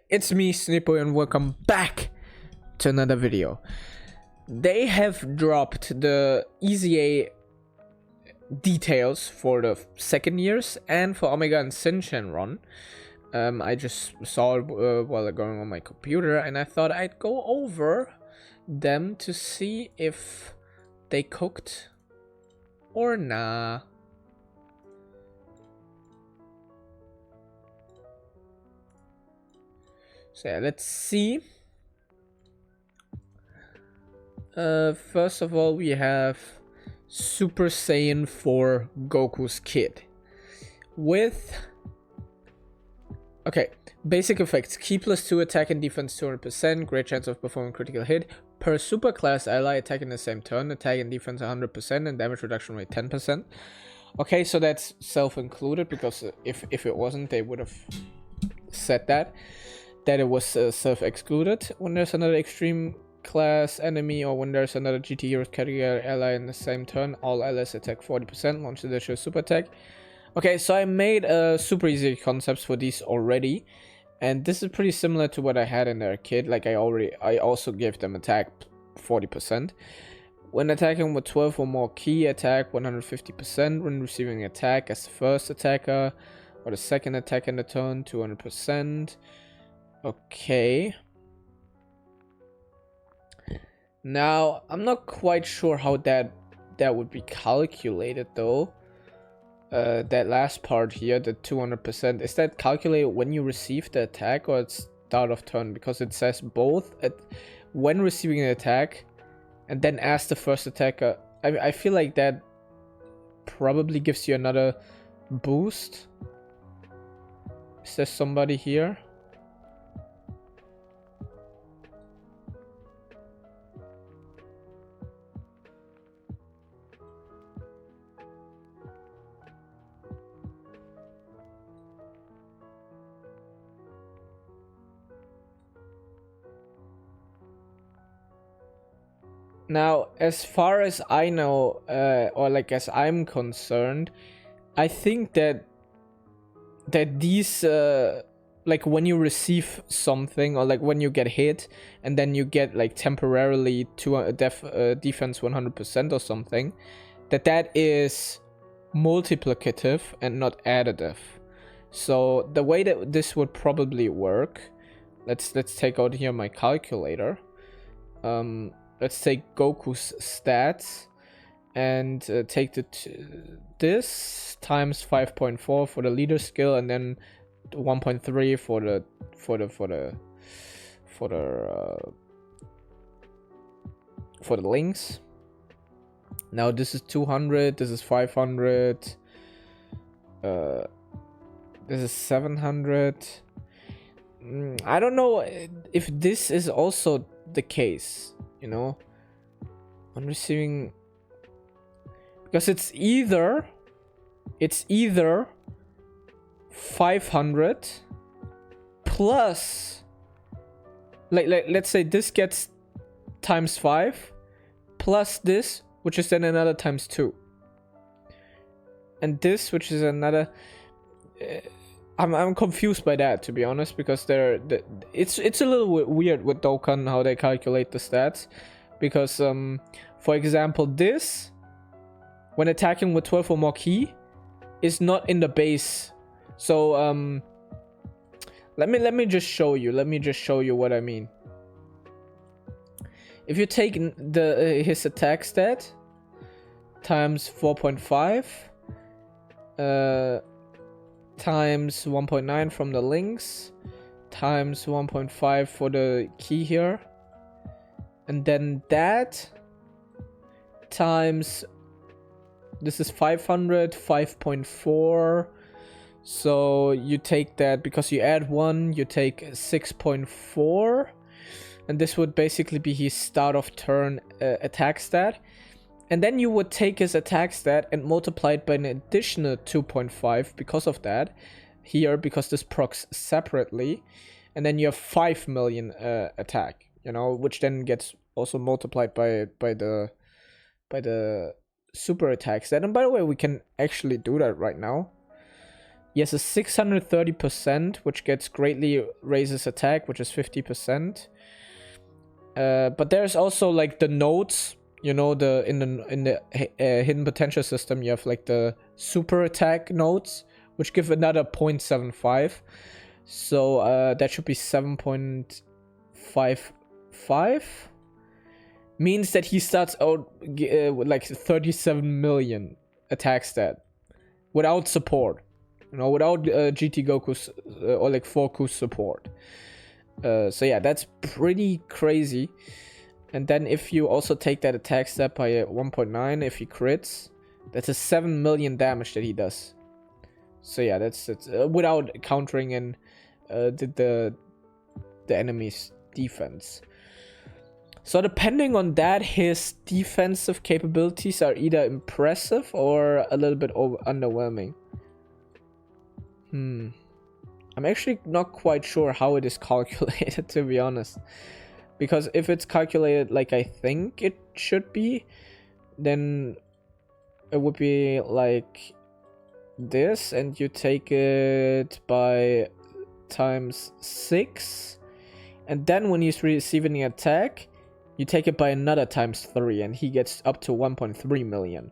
It's me, Snippo, and welcome back to another video. They have dropped the EZA details for the second years and for Omega and Syn Shenron. I just saw it while going on my computer, and I thought I'd go over them to see if they cooked or nah. So yeah, let's see. First of all, we have Super Saiyan 4 Goku's kid with basic effects: Ki +2 attack and defense 200%, great chance of performing critical hit per super class ally, attack in the same turn, attack and defense 100%, and damage reduction rate 10%. Okay, so that's self-included, because if it wasn't, they would have said that it was self-excluded. When there's another extreme class enemy, or when there's another GT Heroes category ally in the same turn, all allies attack 40%, launch additional super attack. Okay, so I made super easy concepts for these already, and this is pretty similar to what I had in the arcade. Like I also gave them attack 40%. When attacking with 12 or more ki, attack 150%. When receiving attack as the first attacker or the second attack in the turn, 200%. Okay. Now, I'm not quite sure how that would be calculated though. That last part here, the 200%, is that calculated when you receive the attack or at start of turn? Because it says both when receiving an attack and then as the first attacker. I feel like that probably gives you another boost. Is there somebody here? Now, as far as I know, or like as I'm concerned, I think that these, like when you receive something, or like when you get hit, and then you get like temporarily defense 100% or something, that is multiplicative and not additive. So the way that this would probably work, let's take out here my calculator. Let's take Goku's stats and take this times 5.4 for the leader skill, and then 1.3 for the links. Now this is 200, this is 500, this is 700. I don't know if this is also the case, you know, on receiving, because it's either 500 plus, like let's say this gets times 5 plus this, which is then another times 2, and this, which is another. I'm confused by that, to be honest, because it's a little weird with Dokkan how they calculate the stats, because for example, this, when attacking with 12 or more ki, is not in the base. So let me just show you what I mean. If you take his attack stat times 4.5 times 1.9 from the links times 1.5 for the key here, and then that times, this is 5.4, so you take that, because you add 1, you take 6.4, and this would basically be his start of turn attack stat. And then you would take his attack stat and multiply it by an additional 2.5 because of that here, because this procs separately, and then you have 5 million attack, you know, which then gets also multiplied by the super attack stat. And by the way, we can actually do that right now. He has a 630%, which gets greatly raises attack, which is 50%. But there's also like the nodes, you know, in the hidden potential system, you have like the super attack nodes, which give another 0.75. So that should be 7.55. Means that he starts out with like 37 million attack stat without support. You know, without GT Goku's or like 4Ku's support. So yeah, that's pretty crazy. And then if you also take that attack stat by 1.9, if he crits, that's a 7 million damage that he does. So yeah, that's without countering in the enemy's defense. So depending on that, his defensive capabilities are either impressive or a little bit underwhelming. I'm actually not quite sure how it is calculated, to be honest. Because if it's calculated like I think it should be, then it would be like this, and you take it by times 6. And then when he's receiving an attack, you take it by another times 3, and he gets up to 1.3 million.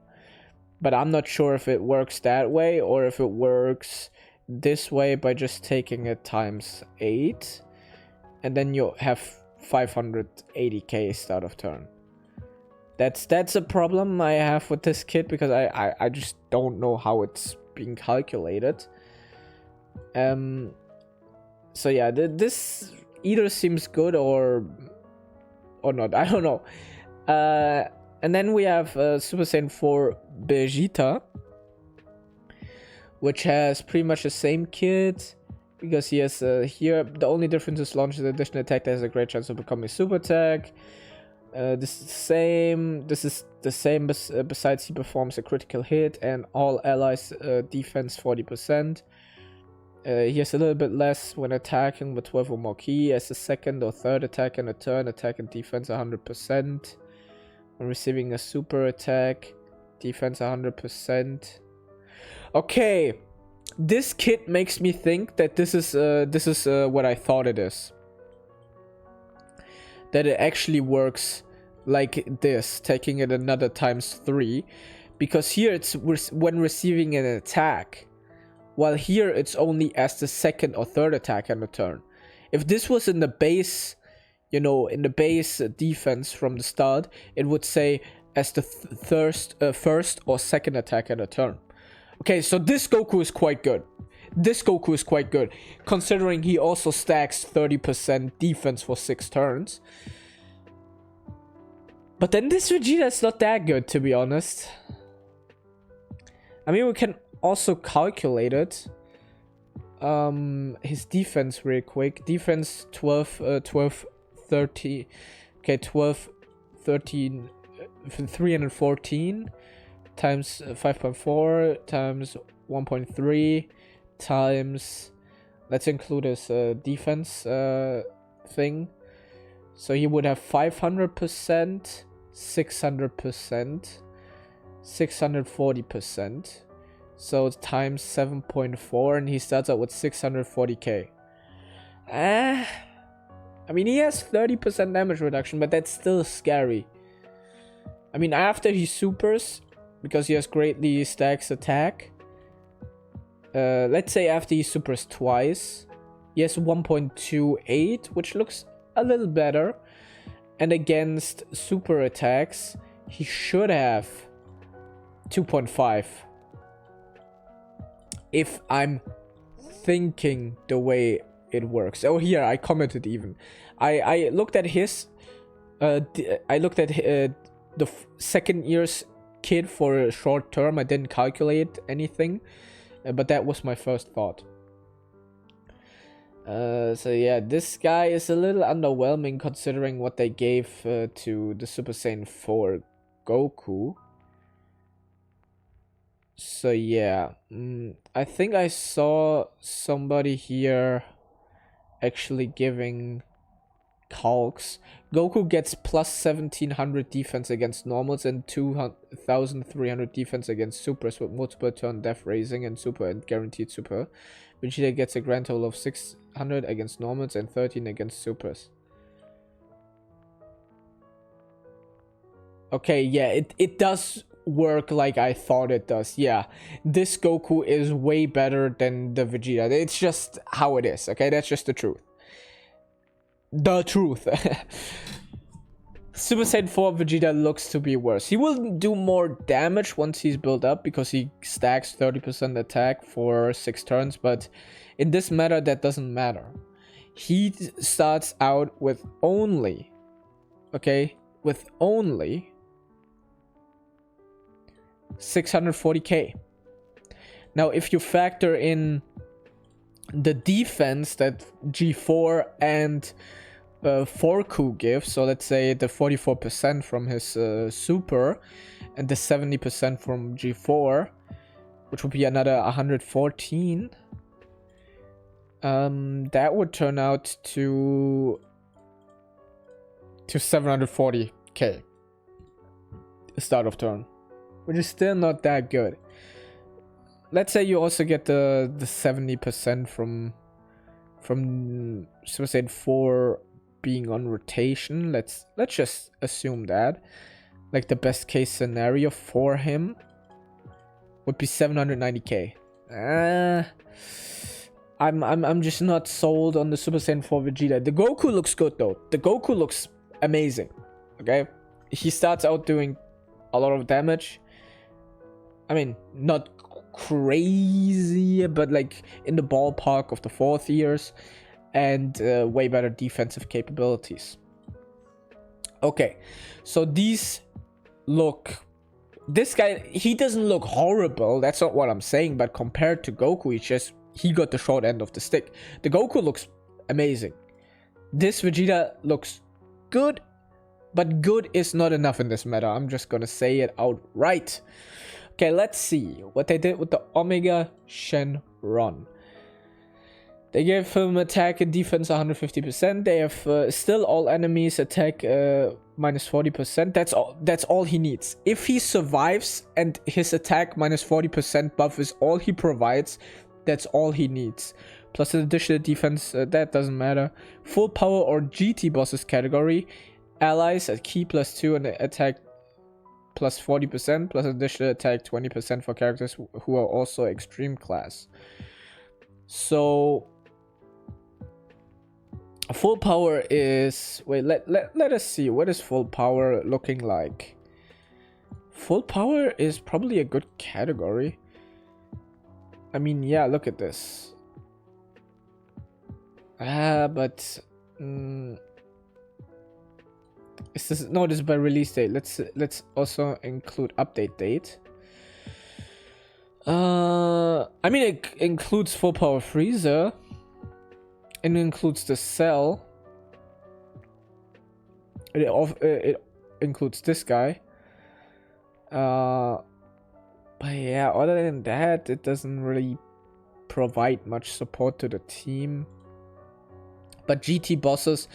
But I'm not sure if it works that way, or if it works this way by just taking it times 8. And then you have 580k start of turn. That's a problem I have with this kit, because I just don't know how it's being calculated. So yeah, this either seems good or not. I don't know. And then we have Super Saiyan 4 Vegeta, which has pretty much the same kit, because he has here the only difference is launches an additional attack that has a great chance of becoming super attack. This is the same. This is the same. Besides, he performs a critical hit and all allies defense 40%. He has a little bit less when attacking with 12 or more ki. He has a second or third attack in a turn, attack and defense 100%. When receiving a super attack, defense 100%. Okay, this kit makes me think that this is what I thought it is. That it actually works like this, taking it another times 3, because here it's when receiving an attack, while here it's only as the second or third attack on the turn. If this was in the base, you know, in the base defense from the start, it would say as the first or second attack on the turn. Okay, so this Goku is quite good. This Goku is quite good, considering he also stacks 30% defense for 6 turns. But then this Vegeta is not that good, to be honest. I mean, we can also calculate it. His defense real quick. Defense 12, 30. Okay, 12, 13, 314 times 5.4 times 1.3 times, let's include his defense thing. So he would have 500%, 600%, 640%. So it's times 7.4, and he starts out with 640k. I mean, he has 30% damage reduction, but that's still scary. I mean, after he supers, because he has greatly stacks attack, let's say after he supers twice, he has 1.28, which looks a little better. And against super attacks, he should have 2.5. If I'm thinking the way it works. Oh, here, I commented even. I looked at his... I looked at the second year's kid for a short term. I didn't calculate anything. But that was my first thought. So yeah, this guy is a little underwhelming considering what they gave to the Super Saiyan 4 Goku. So yeah, I think I saw somebody here actually giving Hulks. Goku gets plus 1700 defense against normals and 2300 defense against supers with multiple turn death raising and super and guaranteed super. Vegeta gets a grand total of 600 against normals and 13 against supers. Okay, yeah, it does work like I thought it does. Yeah, this Goku is way better than the Vegeta. It's just how it is, okay? That's just the truth. The truth. Super Saiyan 4 Vegeta looks to be worse. He will do more damage once he's built up because he stacks 30% attack for 6 turns, but in this meta that doesn't matter. He starts out with only, okay, with only 640k. Now if you factor in the defense that G4 and 4Ku gives, so let's say the 44% from his super and the 70% from G4, which would be another 114, that would turn out to 740k start of turn, which is still not that good. Let's say you also get the 70% from Super Saiyan 4 being on rotation. Let's just assume that, like, the best case scenario for him would be 790k. I'm just not sold on the Super Saiyan 4 Vegeta. The Goku looks good though. The Goku looks amazing. Okay, he starts out doing a lot of damage. I mean, not crazy, but like in the ballpark of the 4th years, and way better defensive capabilities. Okay, so these look, this guy, he doesn't look horrible, that's not what I'm saying, but compared to Goku, he got the short end of the stick. The Goku looks amazing. This Vegeta looks good, but good is not enough in this meta. I'm just gonna say it outright. Okay, let's see what they did with the Omega Shenron. They gave him attack and defense 150%. They have still all enemies attack minus 40%. That's all he needs. If he survives and his attack minus 40% buff is all he provides, that's all he needs. Plus an additional defense, that doesn't matter. Full power or GT bosses category. Allies at key plus 2 and attack plus 40%. Plus additional attack 20% for characters who are also extreme class. So full power is, wait, let us see, what is full power looking like? Full power is probably a good category. I mean, yeah, look at this. But is this, no, this is by release date. Let's also include update date. I mean, it includes full power Freezer. It includes the Cell. It includes this guy. But yeah, other than that, it doesn't really provide much support to the team. But GT bosses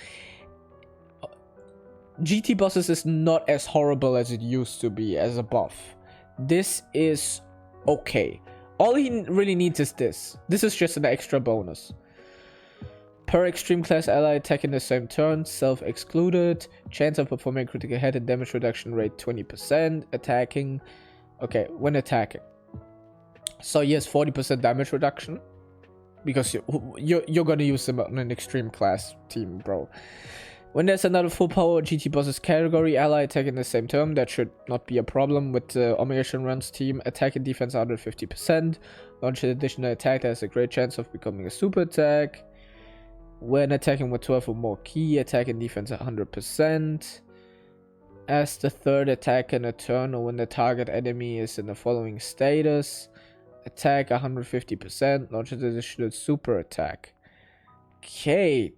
is not as horrible as it used to be as a buff. This is okay. All he really needs is this. This is just an extra bonus. Per extreme class ally attack in the same turn, self-excluded, chance of performing critical hit and damage reduction rate 20%, attacking, okay, when attacking. So he has 40% damage reduction, because you're gonna use him on an extreme class team, bro. When there's another full power GT bosses category, ally attack in the same turn, that should not be a problem with the Omega Shenron's team. Attack and defense 150%, launch an additional attack that has a great chance of becoming a super attack. When attacking with 12 or more key, attack and defense 100%. As the third attack in a turn or when the target enemy is in the following status. Attack 150%, launch an additional super attack. Okay,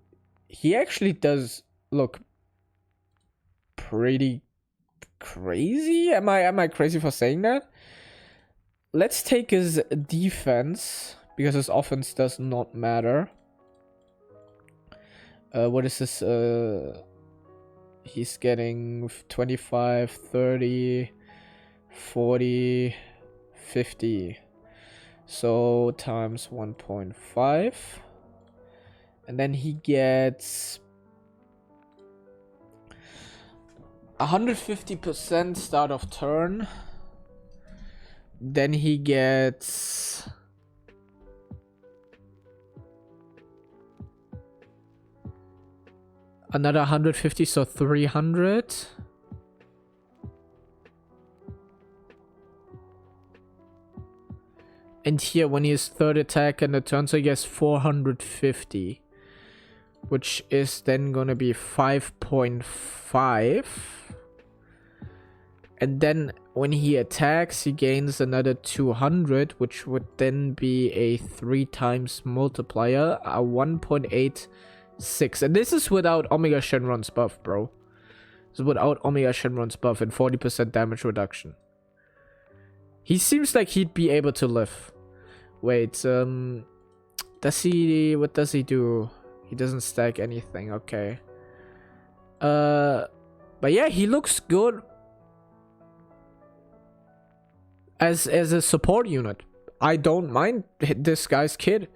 he actually does look pretty crazy. Am I crazy for saying that? Let's take his defense, because his offense does not matter. What is this? He's getting 25, 30, 40, 50. So times 1.5. And then he gets 150% start of turn. Then he gets another 150, so 300. And here, when he has third attack and the turn, so he gets 450. Which is then gonna be 5.5. And then when he attacks, he gains another 200, which would then be a 3 times multiplier, a 1.86. And this is without Omega Shenron's buff, bro. This is without Omega Shenron's buff and 40% damage reduction. He seems like he'd be able to live. Wait, does he... what does he do? He doesn't stack anything, okay. But yeah, he looks good as a support unit. I don't mind this guy's kid.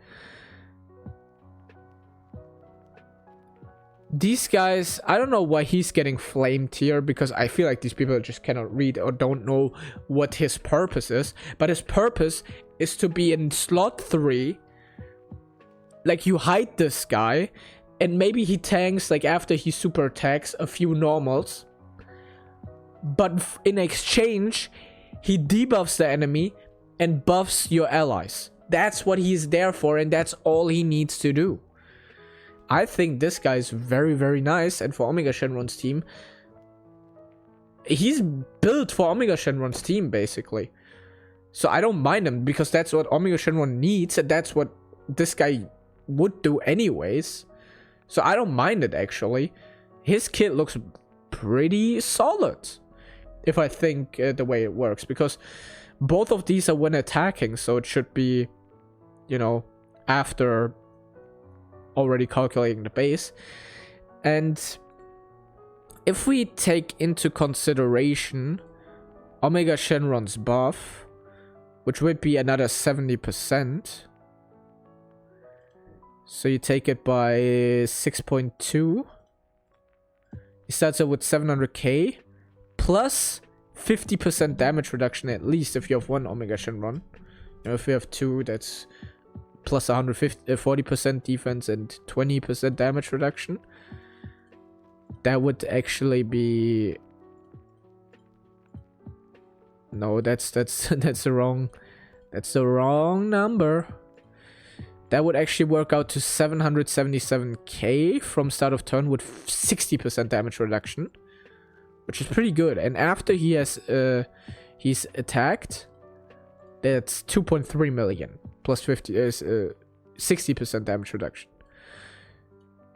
These guys, I don't know why he's getting flamed here, because I feel like these people just cannot read or don't know what his purpose is. But his purpose is to be in slot 3. Like, you hide this guy, and maybe he tanks, like, after he super attacks, a few normals. But in exchange, he debuffs the enemy and buffs your allies. That's what he's there for, and that's all he needs to do. I think this guy is very, very nice, and for Omega Shenron's team, he's built for Omega Shenron's team, basically. So I don't mind him, because that's what Omega Shenron needs, and that's what this guy would do anyways. So I don't mind it, actually. His kit looks pretty solid, if I think the way it works, because both of these are when attacking, so it should be, you know, after already calculating the base. And if we take into consideration Omega Shenron's buff, which would be another 70%, so you take it by 6.2. He starts out with 700k plus 50% damage reduction, at least if you have one Omega Shenron. You know, if you have two, that's plus 40% defense and 20% damage reduction. That would actually be... no, that's the wrong number. That would actually work out to 777k from start of turn with 60% damage reduction, which is pretty good. And after he has he's attacked, that's 2.3 million plus 60% damage reduction.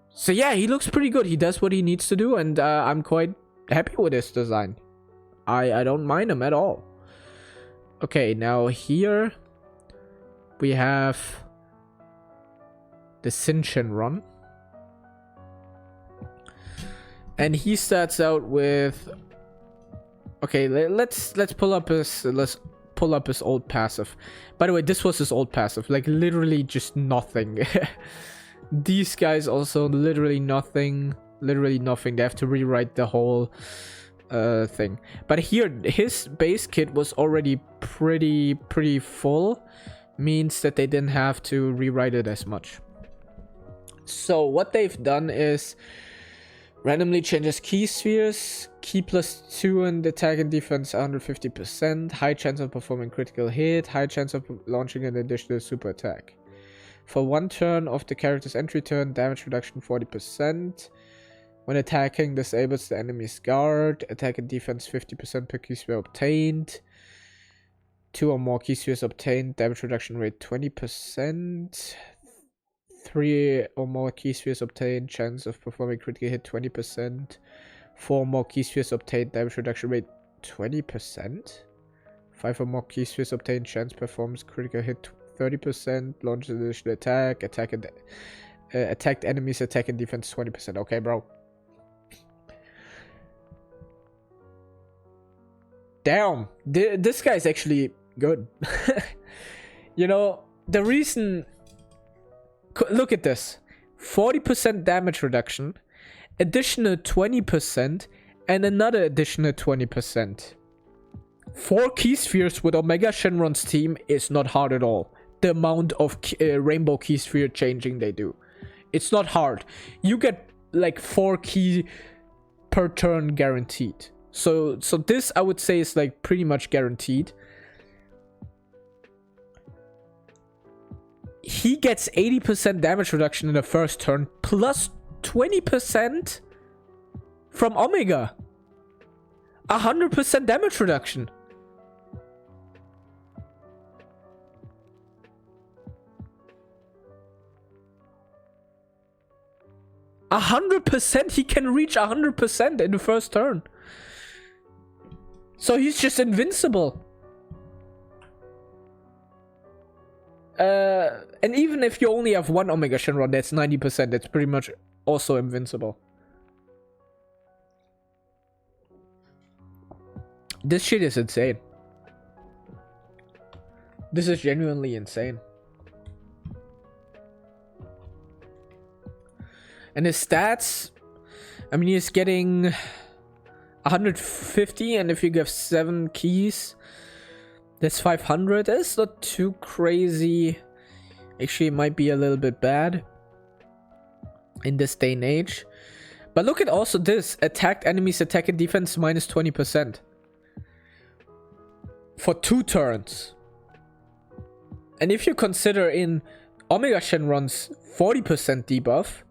So yeah, he looks pretty good. He does what he needs to do, and I'm quite happy with his design. I don't mind him at all. Okay, now here we have the Syn Shenron, and he starts out with... okay, let's pull up his old passive. By the way, this was his old passive, like literally just nothing. These guys also literally nothing. They have to rewrite the whole thing. But here, his base kit was already pretty full, means that they didn't have to rewrite it as much. So what they've done is randomly changes key spheres, key +2 and attack and defense 150%, high chance of performing critical hit, high chance of launching an additional super attack. For one turn of the character's entry turn, damage reduction 40%. When attacking, disables the enemy's guard, attack and defense 50% per key sphere obtained. 2 or more key spheres obtained, damage reduction rate 20%. 3 or more key spheres obtained, chance of performing critical hit 20%. 4 more key spheres obtained, damage reduction rate 20%. 5 or more key spheres obtained, chance performs critical hit 30%. Launches additional attack and attacked enemies attack and defense 20%. Okay, bro. Damn, this guy's actually good. You know, the reason... Look at this. 40% damage reduction, additional 20%, and another additional 20%. 4 key spheres with Omega Shenron's team is not hard at all. The amount of rainbow key sphere changing they do. It's not hard. You get like 4 key per turn guaranteed. So this I would say is like pretty much guaranteed. He gets 80% damage reduction in the first turn plus 20% from Omega. 100% damage reduction. A 100%, he can reach 100% in the first turn. So he's just invincible. And even if you only have one Omega Shenron, that's 90%. That's pretty much also invincible. This shit is insane. This is genuinely insane. And his stats, I mean, he's getting 150, and if you give 7 keys, that's 500. That's not too crazy. Actually, it might be a little bit bad in this day and age. But look at also this. Attacked enemies attack and defense minus 20%. For 2 turns. And if you consider in Omega Shenron's 40% debuff,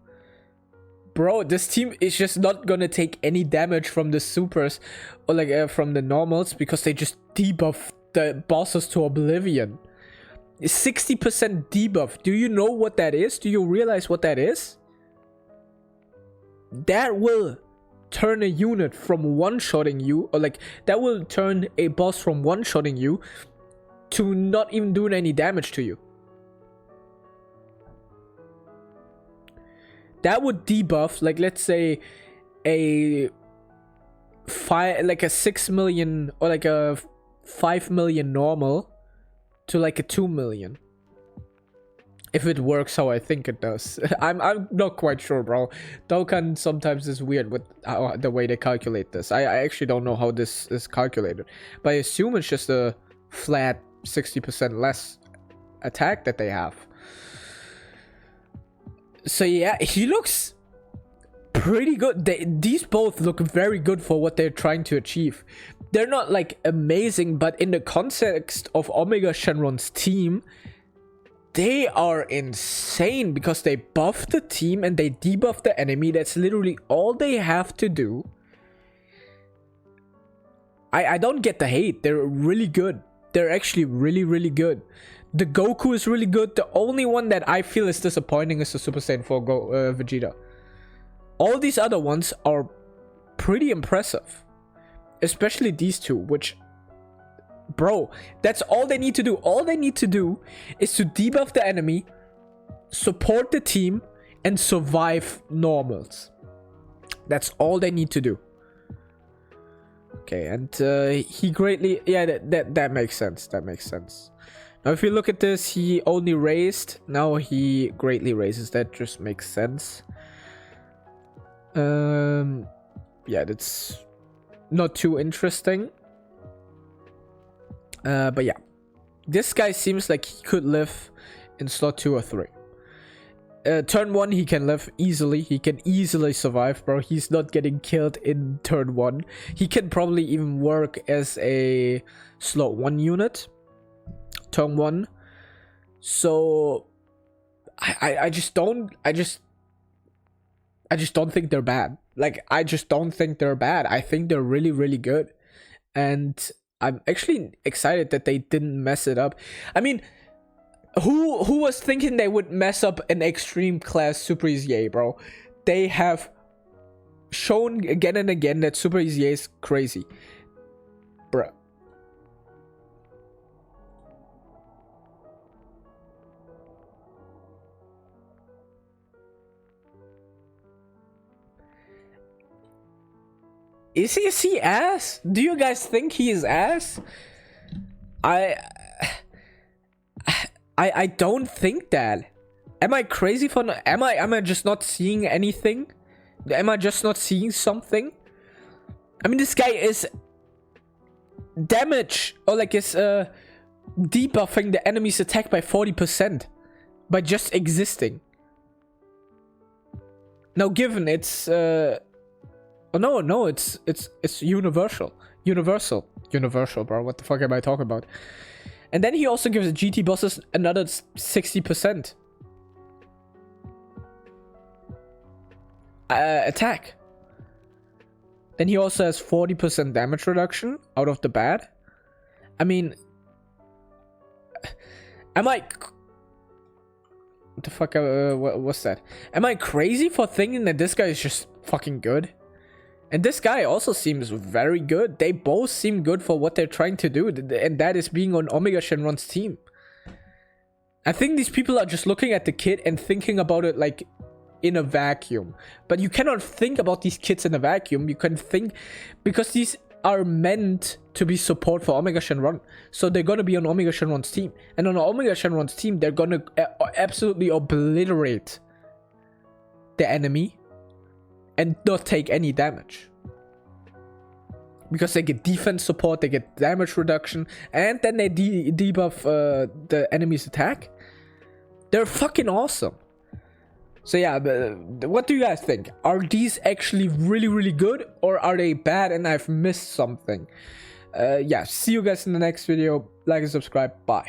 bro, this team is just not gonna take any damage from the supers or like from the normals because they just debuff the bosses to oblivion. 60% debuff. Do you know what that is? Do you realize what that is? That will turn a unit from one-shotting you, or like that will turn a boss from one-shotting you to not even doing any damage to you. That would debuff, like, let's say a 6 million or like a 5 million normal to like a 2 million. If it works how I think it does. I'm not quite sure, bro. Dokkan sometimes is weird with the way they calculate this. I actually don't know how this is calculated. But I assume it's just a flat 60% less attack that they have. So yeah, he looks pretty good. These both look very good for what they're trying to achieve. They're not like amazing, but in the context of Omega Shenron's team, they are insane because they buff the team and they debuff the enemy. That's literally all they have to do. I don't get the hate. They're really good. They're actually really, really good. The Goku is really good. The only one that I feel is disappointing is the Super Saiyan 4 Vegeta. All these other ones are pretty impressive. Especially these two, which... Bro, that's all they need to do. All they need to do is to debuff the enemy, support the team, and survive normals. That's all they need to do. Okay, and he greatly... Yeah, that makes sense. That makes sense. Now, if you look at this, he only raised. Now he greatly raises. That just makes sense. Yeah, that's not too interesting. But yeah, this guy seems like he could live in slot 2 or 3. Turn 1 he can live easily. He can easily survive, bro. He's not getting killed in turn 1. He can probably even work as a slot 1 unit. Turn 1. So I just don't think they're bad. Like, I just don't think they're bad. I think they're really, really good. And I'm actually excited that they didn't mess it up. I mean, who was thinking they would mess up an extreme class Super EZA, bro? They have shown again and again that Super EZA is crazy. Bruh. Is he ass? Do you guys think he is ass? I don't think that. Am I crazy for am I just not seeing anything? Am I just not seeing something? I mean, this guy is damage, or like is debuffing the enemy's attack by 40% by just existing. Now, given it's oh no, it's universal, bro. What the fuck am I talking about? And then he also gives GT bosses another 60% attack. Then he also has 40% damage reduction out of the bat. I mean, am I... What the fuck? What's that? Am I crazy for thinking that this guy is just fucking good? And this guy also seems very good. They both seem good for what they're trying to do. And that is being on Omega Shenron's team. I think these people are just looking at the kid and thinking about it like in a vacuum. But you cannot think about these kids in a vacuum. You can think... Because these are meant to be support for Omega Shenron. So they're going to be on Omega Shenron's team. And on Omega Shenron's team, they're going to absolutely obliterate the enemy and not take any damage. Because they get defense support, they get damage reduction, and then they debuff the enemy's attack. They're fucking awesome. So yeah, what do you guys think? Are these actually really, really good? Or are they bad and I've missed something? Yeah, see you guys in the next video. Like and subscribe. Bye.